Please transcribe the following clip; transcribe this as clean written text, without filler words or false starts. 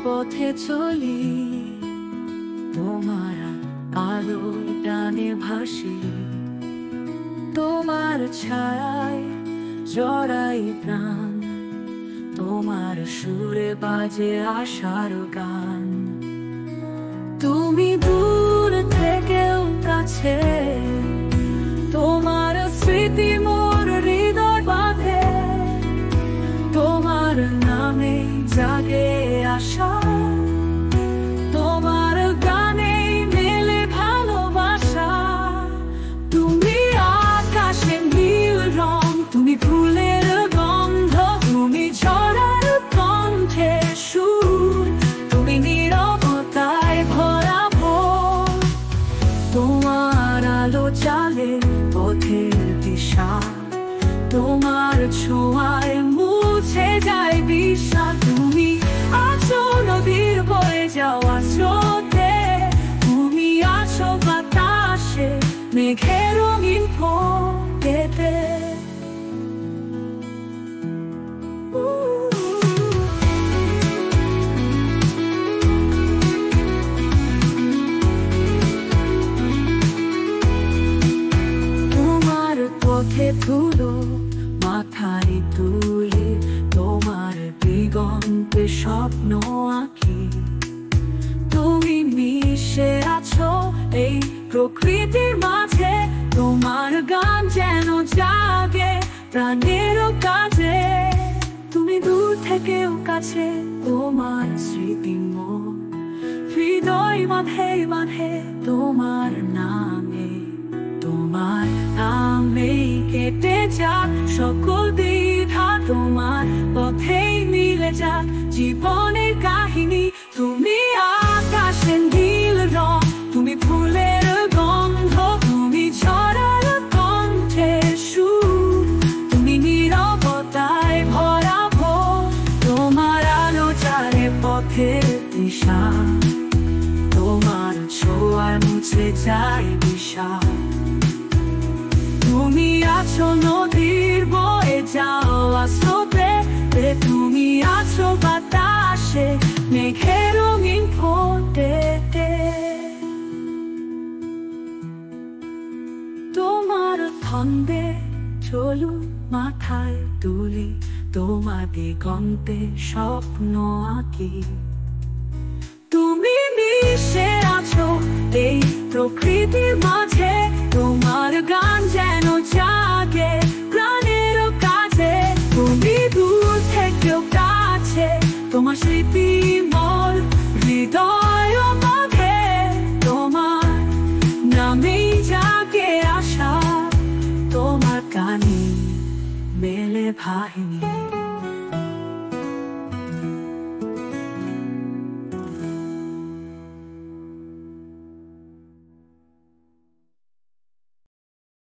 পথে চলি, তোমার আলো টানে ভাসি, তোমার ছায়ায় জড়াই প্রাণ, তোমার সুরে বাজে আশার গান। তুমি দূর থেকেও কাছে, তোমার স্মৃতি মোর হৃদয় বাঁধে, তোমার নামে জাগে আশা, তোমার গানে মেলে ভালোবাসা। তুমি আকাশের নীল রং, তুমি ফুলের গন্ধ, তুমি ঝড়ের কণ্ঠে সুর, তুমি নীরবতায় ভরা ভোর। তোমার আলো জ্বালে পথের দিশা, তোমার ছোঁয়ায় মুছে যায় বিষাদ। তুমি আছো নদীর বয়ে যাওয়া স্রোতে, তুমি আছো বাতাসে মেঘের রঙিন ফোঁটাতে। তোমার পথে ধুলো মাথায় তুলে, তোমার দিগন্তে স্বপ্ন আঁকি। তুমি মিশে আছো এই প্রকৃতির মাঝে, তোমার গান যেন জাগে প্রাণের কাজে। তুমি দূর থেকেও কাছে, তোমার স্মৃতি মোর হৃদয় বাঁধে বাঁধে তোমার নামে। তোমার নামেই কেটে যাক সকল দ্বিধা, তোমার পথেই মিলে যাক জীবনের কাহিনী। তুমি আকাশের নীল রং, তুমি ফুলের গন্ধ, তুমি ঝড়ের কণ্ঠে সুর, তুমি নীরবতায় ভরা ভোর। তোমার আলো জ্বালে পথের দিশা, তোমার ছোঁয়ায় মুছে যায় বিষাদ। তুমি আছো নদীর বয়ে যাওয়া স্রোতে, তুমি আছো বাতাসে মেঘের রঙিন ফোঁটাতে। তোমার ছন্দে চলু মাথায় তুলি, তোমার দিগন্তে স্বপ্ন আঁকি। তুমি মিশে আছো এই প্রকৃতির মাঝে, তোমার গান যেন জাগে প্রাণের কাজে। তুমি দূর থেকেও কাছে, তোমার স্মৃতি মোর হৃদয় বাঁধে, তোমার নামেই জাগে আশা, তোমার গানে মেলে ভাহিনী।